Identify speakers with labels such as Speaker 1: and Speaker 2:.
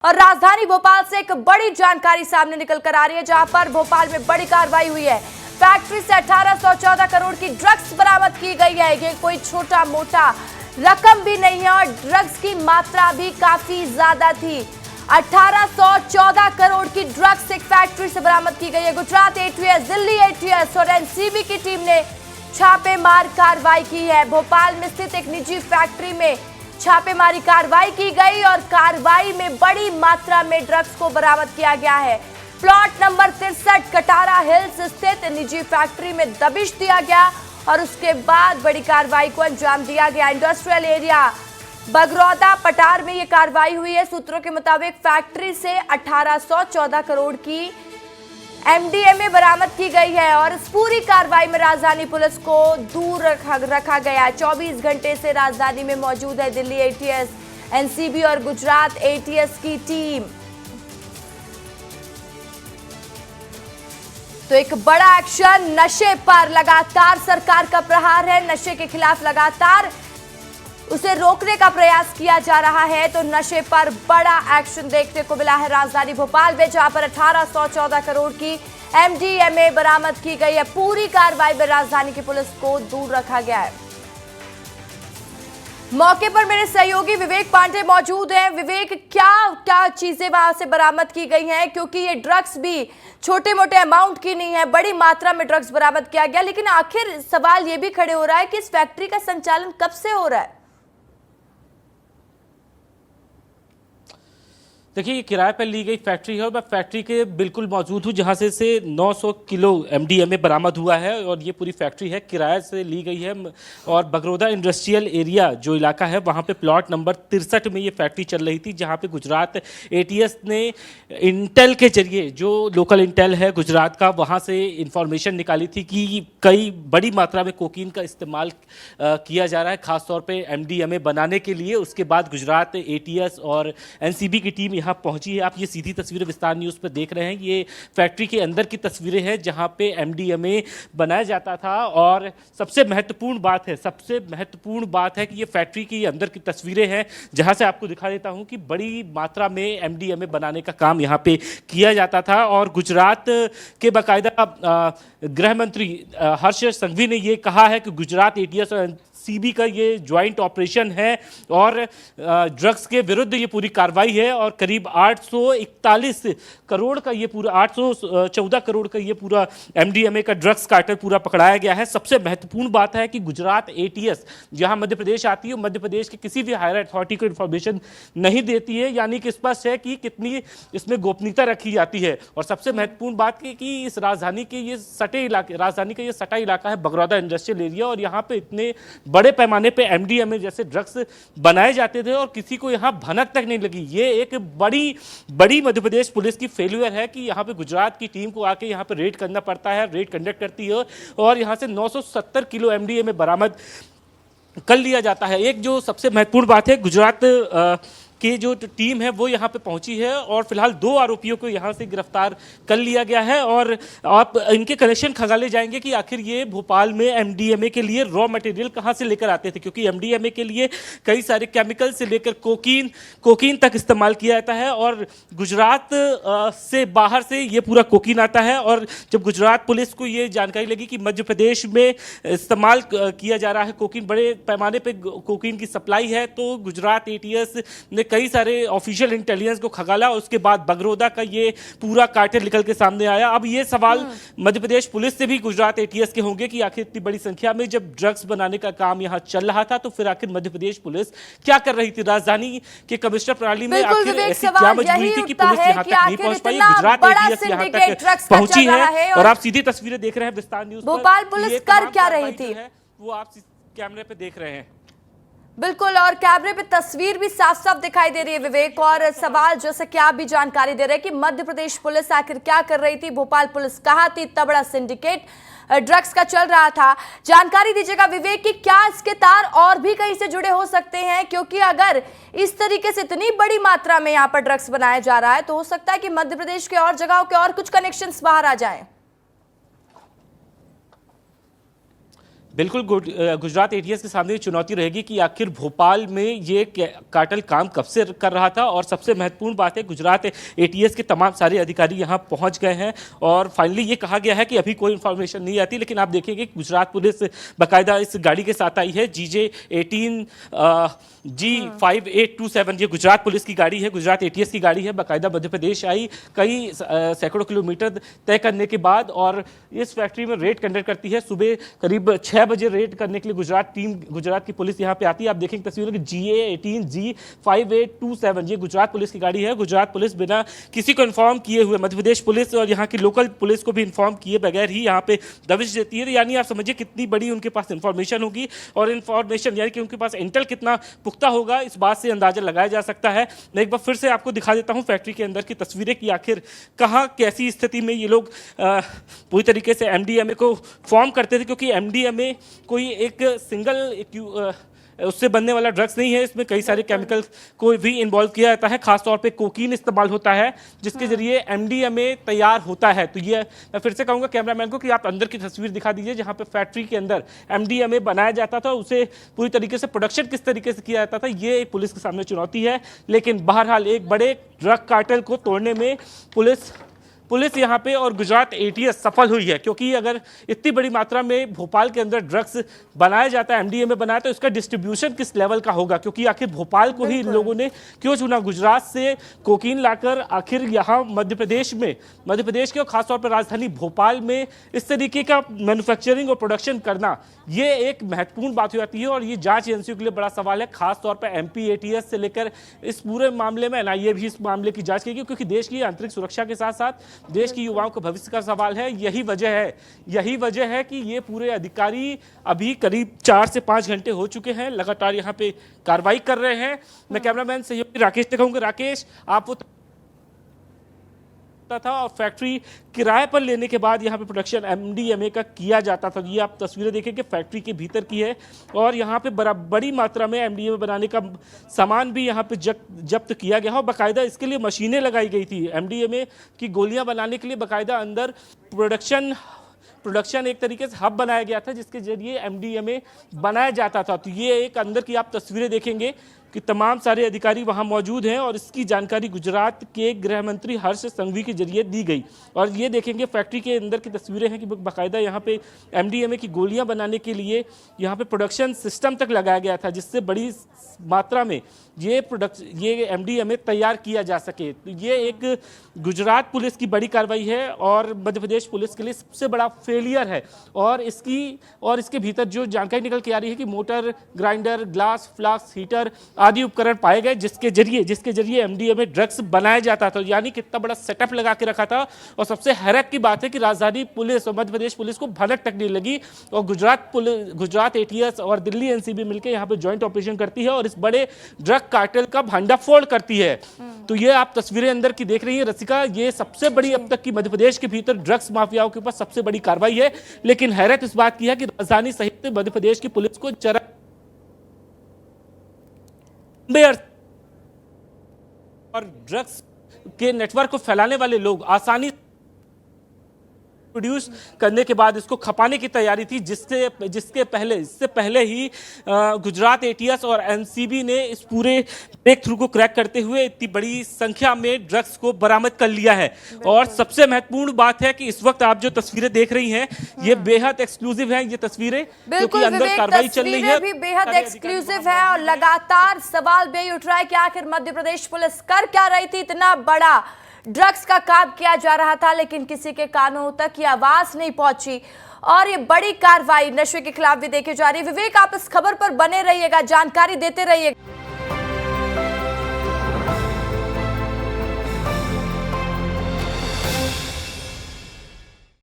Speaker 1: और राजधानी भोपाल से एक बड़ी जानकारी सामने निकल कर आ रही है, जहां पर भोपाल में बड़ी कार्रवाई हुई है। फैक्ट्री से 1814 करोड़ की ड्रग्स बरामद की गई है। ये कोई छोटा मोटा रकम भी नहीं है और ड्रग्स की मात्रा भी काफी ज्यादा थी। 1814 करोड़ की ड्रग्स एक फैक्ट्री से बरामद की गई है। गुजरात एटीएस, दिल्ली एटीएस और एनसीबी की टीम ने छापेमार कार्रवाई की है। भोपाल में स्थित एक निजी फैक्ट्री में छापेमारी कार्रवाई की गई और कार्रवाई में बड़ी मात्रा में ड्रग्स को बरामद किया गया है। प्लॉट नंबर 63 कटारा हिल्स स्थित निजी फैक्ट्री में दबिश दिया गया और उसके बाद बड़ी कार्रवाई को अंजाम दिया गया। इंडस्ट्रियल एरिया बगरौदा पटार में यह कार्रवाई हुई है। सूत्रों के मुताबिक फैक्ट्री से 1814 करोड़ की एमडीएमए बरामद की गई है और इस पूरी कार्रवाई में राजधानी पुलिस को दूर रखा गया है। 24 घंटे से राजधानी में मौजूद है दिल्ली एटीएस, एनसीबी और गुजरात एटीएस की टीम। तो एक बड़ा एक्शन, नशे पर लगातार सरकार का प्रहार है। नशे के खिलाफ लगातार उसे रोकने का प्रयास किया जा रहा है। तो नशे पर बड़ा एक्शन देखने को मिला है राजधानी भोपाल में, जहां पर 1814 करोड़ की एमडीएमए बरामद की गई है। पूरी कार्रवाई में राजधानी की पुलिस को दूर रखा गया है। मौके पर मेरे सहयोगी विवेक पांडे मौजूद हैं। विवेक, क्या क्या चीजें वहां से बरामद की गई हैं? क्योंकि ये ड्रग्स भी छोटे मोटे अमाउंट की नहीं है, बड़ी मात्रा में ड्रग्स बरामद किया गया। लेकिन आखिर सवाल ये भी खड़े हो रहा है कि इस फैक्ट्री का संचालन कब से हो रहा है?
Speaker 2: देखिए, ये किराए पर ली गई फैक्ट्री है और मैं फैक्ट्री के बिल्कुल मौजूद हूँ, जहाँ से 900 किलो एमडीएमए बरामद हुआ है और ये पूरी फैक्ट्री है किराए से ली गई है। और बगरौदा इंडस्ट्रियल एरिया जो इलाका है, वहाँ पे प्लॉट नंबर 63 में ये फैक्ट्री चल रही थी, जहाँ पे गुजरात एटीएस ने इंटेल के जरिए, जो लोकल इंटेल है गुजरात का, वहाँ से इंफॉर्मेशन निकाली थी कि कई बड़ी मात्रा में कोकीन का इस्तेमाल किया जा रहा है, खासतौर पर एमडीएमए बनाने के लिए। उसके बाद गुजरात एटीएस और एनसीबी की टीम यहाँ पहुंची है। आप ये सीधी तस्वीरें विस्तार न्यूज़ पर देख रहे हैं। ये फैक्ट्री के अंदर की तस्वीरें हैं, जहां पे एमडीएमए बनाया जाता था। और सबसे महत्वपूर्ण बात है कि ये फैक्ट्री की अंदर की तस्वीरें हैं, जहां से आपको दिखा देता हूं कि बड़ी मात्रा में एमडीएमए बनाने का काम यहां पे किया जाता था। और गुजरात के बाकायदा गृह मंत्री हर्ष संघवी ने ये कहा है कि गुजरात एटीएस और सीबी का ये ज्वाइंट ऑपरेशन है और ड्रग्स के विरुद्ध ये पूरी कार्रवाई है। और करीब 841 करोड़ का ये पूरा 814 करोड़ का ये पूरा एमडीएमए का ड्रग्स कार्टेल पूरा पकड़ाया गया है। सबसे महत्वपूर्ण बात है कि गुजरात एटीएस जहां मध्य प्रदेश आती है, मध्य प्रदेश के किसी भी हायर अथॉरिटी को इन्फॉर्मेशन नहीं देती है, यानी कि स्पष्ट है कि कितनी इसमें गोपनीयता रखी जाती है। और सबसे महत्वपूर्ण बात कि इस राजधानी का ये सटा इलाका है बगरौदा इंडस्ट्रियल एरिया, और यहाँ पे इतने बड़े पैमाने पे एमडीएमए जैसे ड्रग्स बनाए जाते थे और किसी को यहां भनक तक नहीं लगी। ये एक बड़ी मध्य प्रदेश पुलिस की फेल्यूर है कि यहां पे गुजरात की टीम को आके यहां पे रेड करना पड़ता है, रेड कंडक्ट करती है और यहां से 970 किलो एमडीएमए बरामद कर लिया जाता है। एक जो सबसे महत्वपूर्ण बात है, गुजरात की जो टीम है वो यहाँ पे पहुंची है और फिलहाल 2 आरोपियों को यहाँ से गिरफ्तार कर लिया गया है। और आप इनके कनेक्शन खंगाले जाएंगे कि आखिर ये भोपाल में एमडीएमए के लिए रॉ मटेरियल कहाँ से लेकर आते थे, क्योंकि एमडीएमए के लिए कई सारे केमिकल से लेकर कोकीन तक इस्तेमाल किया जाता है। और गुजरात से बाहर से ये पूरा कोकीन आता है। और जब गुजरात पुलिस को ये जानकारी लगी कि मध्य प्रदेश में इस्तेमाल किया जा रहा है कोकीन, बड़े पैमाने पर कोकीन की सप्लाई है, तो गुजरात एटीएस ने कई सारे ऑफिशियल इंटेलिजेंस को खंगाला और उसके बाद बगरौदा का ये पूरा कार्टेल निकल के सामने आया। अब ये सवाल मध्य प्रदेश पुलिस से भी गुजरात एटीएस के होंगे कि आखिर इतनी बड़ी संख्या में जब ड्रग्स बनाने का काम यहाँ चल रहा था, तो फिर आखिर मध्य प्रदेश पुलिस क्या कर रही थी? राजधानी के कमिश्नर प्रणाली में आखिर ऐसी क्या मजबूरी थी कि पुलिस यहाँ तक नहीं पहुंच पाई? गुजरात एटीएस यहाँ तक पहुंची है और आप सीधी तस्वीरें देख रहे हैं विस्तार न्यूज़ पर।
Speaker 1: भोपाल पुलिस कर क्या रही थी
Speaker 2: वो आप कैमरे पे देख रहे हैं।
Speaker 1: बिल्कुल, और कैमरे पे तस्वीर भी साफ साफ दिखाई दे रही है विवेक। और सवाल जैसे कि आप भी जानकारी दे रहे हैं कि मध्य प्रदेश पुलिस आखिर क्या कर रही थी, भोपाल पुलिस कहाँ थी? इतना बड़ा सिंडिकेट ड्रग्स का चल रहा था। जानकारी दीजिएगा विवेक कि क्या इसके तार और भी कहीं से जुड़े हो सकते हैं, क्योंकि अगर इस तरीके से इतनी बड़ी मात्रा में यहाँ पर ड्रग्स बनाया जा रहा है तो हो सकता है कि मध्य प्रदेश के और जगहों के और कुछ कनेक्शंस बाहर आ जाएं।
Speaker 2: बिल्कुल गुजरात एटीएस के सामने चुनौती रहेगी कि आखिर भोपाल में ये कार्टेल काम कब से कर रहा था। और सबसे महत्वपूर्ण बात है, गुजरात एटीएस के तमाम सारे अधिकारी यहाँ पहुँच गए हैं और फाइनली ये कहा गया है कि अभी कोई इन्फॉर्मेशन नहीं आती, लेकिन आप देखेंगे गुजरात पुलिस बाकायदा इस गाड़ी के साथ आई है। GJ18 G5827 ये गुजरात पुलिस की गाड़ी है, गुजरात एटीएस की गाड़ी है, बाकायदा मध्य प्रदेश आई कई सैकड़ों किलोमीटर तय करने के बाद और इस फैक्ट्री में रेड कंडक्ट करती है। सुबह करीब 6 बजे रेड करने के लिए गुजरात की पुलिस यहाँ पे आती है। आप देखेंगे तस्वीरों की GA18 G5827 ये गुजरात पुलिस की गाड़ी है। गुजरात पुलिस बिना किसी को इन्फॉर्म किए हुए, मध्य प्रदेश पुलिस और यहाँ की लोकल पुलिस को भी इन्फॉर्म किए बगैर ही यहाँ पे दबिश देती है। यानी आप समझिए कितनी बड़ी उनके पास इन्फॉर्मेशन होगी और इन्फॉर्मेशन यानी कि उनके पास इंटेल कितना पुख्ता होगा, इस बात से अंदाजा लगाया जा सकता है। मैं एक बार फिर से आपको दिखा देता हूँ फैक्ट्री के अंदर की तस्वीरें कि आखिर कहाँ कैसी स्थिति में ये लोग पूरी तरीके से MDMA को फॉर्म करते थे, क्योंकि MDMA कोई एक सिंगल उससे बनने वाला ड्रग्स नहीं है। इसमें कई सारे केमिकल को भी इन्वॉल्व किया जाता है, खासतौर पे कोकीन इस्तेमाल होता है जिसके जरिए MDMA तैयार होता है। तो ये मैं फिर से कहूँगा कैमरामैन को कि आप अंदर की तस्वीर दिखा दीजिए जहाँ पे फैक्ट्री के अंदर MDMA बनाया जाता था, उसे पूरी तरीके से प्रोडक्शन किस तरीके से किया जाता था, ये पुलिस के सामने चुनौती है। लेकिन बहरहाल एक बड़े ड्रग कार्टेल को तोड़ने में पुलिस यहाँ पे और गुजरात एटीएस सफल हुई है, क्योंकि अगर इतनी बड़ी मात्रा में भोपाल के अंदर ड्रग्स बनाया जाता है, MDMA बनाया, तो इसका डिस्ट्रीब्यूशन किस लेवल का होगा। क्योंकि आखिर भोपाल को ही इन लोगों ने क्यों चुना, गुजरात से कोकीन लाकर आखिर यहाँ मध्य प्रदेश के और खासतौर पर राजधानी भोपाल में इस तरीके का मैन्युफैक्चरिंग और प्रोडक्शन करना, ये एक महत्वपूर्ण बात हो जाती है। और ये जांच एजेंसियों के लिए बड़ा सवाल है, खासतौर पर MP ATS से लेकर इस पूरे मामले में NIA भी इस मामले की जांच करेगी, क्योंकि देश की आंतरिक सुरक्षा के साथ साथ देश की युवाओं के भविष्य का सवाल है। यही वजह है कि ये पूरे अधिकारी अभी करीब 4 से 5 घंटे हो चुके हैं, लगातार यहाँ पे कार्रवाई कर रहे हैं। मैं कैमरामैन सहयोगी राकेश से कहूँगा, राकेश आप वो था और फैक्ट्री किराए पर लेने के बाद यहाँ पे प्रोडक्शन MDMA का किया जाता था। ये आप तस्वीरें देखेंगे फैक्ट्री के भीतर की है और यहाँ पे बड़ी मात्रा में MDMA बनाने का सामान भी यहाँ पे जब्त किया गया और बाकायदा इसके लिए मशीनें लगाई गई थी। MDMA की गोलियां बनाने के लिए बाकायदा अंदर प्रोडक्शन एक तरीके से हब बनाया गया था जिसके जरिए MDMA बनाया जाता था। तो ये एक अंदर की आप तस्वीरें देखेंगे कि तमाम सारे अधिकारी वहां मौजूद हैं और इसकी जानकारी गुजरात के गृह मंत्री हर्ष संघवी के जरिए दी गई। और ये देखेंगे फैक्ट्री के अंदर की तस्वीरें हैं कि बाकायदा यहाँ पे MDMA की गोलियां बनाने के लिए यहाँ पे प्रोडक्शन सिस्टम तक लगाया गया था, जिससे बड़ी मात्रा में ये MDMA तैयार किया जा सके। तो ये एक गुजरात पुलिस की बड़ी कार्रवाई है और मध्य प्रदेश पुलिस के लिए सबसे बड़ा फेलियर है। और इसके भीतर जो जानकारी निकल के आ रही है कि motor, grinder, glass, flask, heater आदि उपकरण पाए गए जिसके जरिए MDMA ड्रग्स बनाया जाता था। यानी कितना बड़ा सेटअप लगा के रखा था। और सबसे हैरत की बात है कि राजधानी पुलिस और मध्य प्रदेश पुलिस को भनक तक नहीं लगी और गुजरात ATS और दिल्ली NCB मिलकर यहाँ पे ज्वाइंट ऑपरेशन करती है और इस बड़े ड्रग कार्टेल का भंडाफोड़ करती है। तो ये आप तस्वीरें अंदर की देख रही हैं रसिका, ये सबसे बड़ी अब तक की मध्य प्रदेश के भीतर ड्रग्स माफियाओं के ऊपर सबसे बड़ी कार्रवाई है। लेकिन हैरत इस बात की है कि राजधानी सहित मध्य प्रदेश की पुलिस को और ड्रग्स के नेटवर्क को फैलाने वाले लोग आसानी प्रोड्यूस करने के बाद इसको खपाने की तैयारी थी, इससे पहले ही गुजरात ATS और NCB ने इस पूरे ब्रेक थ्रू को क्रैक करते हुए इतनी बड़ी संख्या में ड्रग्स को बरामद कर लिया है। और सबसे महत्वपूर्ण बात है कि इस वक्त आप जो तस्वीरें देख रही हैं ये बेहद एक्सक्लूसिव हैं। ये तस्वीरें क्योंकि अंदर कार्रवाई चल रही है,
Speaker 1: भी बेहद एक्सक्लूसिव है और लगातार सवाल यही उठ रहा है कि आखिर मध्य प्रदेश पुलिस कर क्या रही थी। इतना बड़ा ड्रग्स का काम किया जा रहा था लेकिन किसी के कानों तक ये आवाज नहीं पहुंची और ये बड़ी कार्रवाई नशे के खिलाफ भी देखी जा रही है। विवेक, आप इस खबर पर बने रहिएगा, जानकारी देते रहिएगा।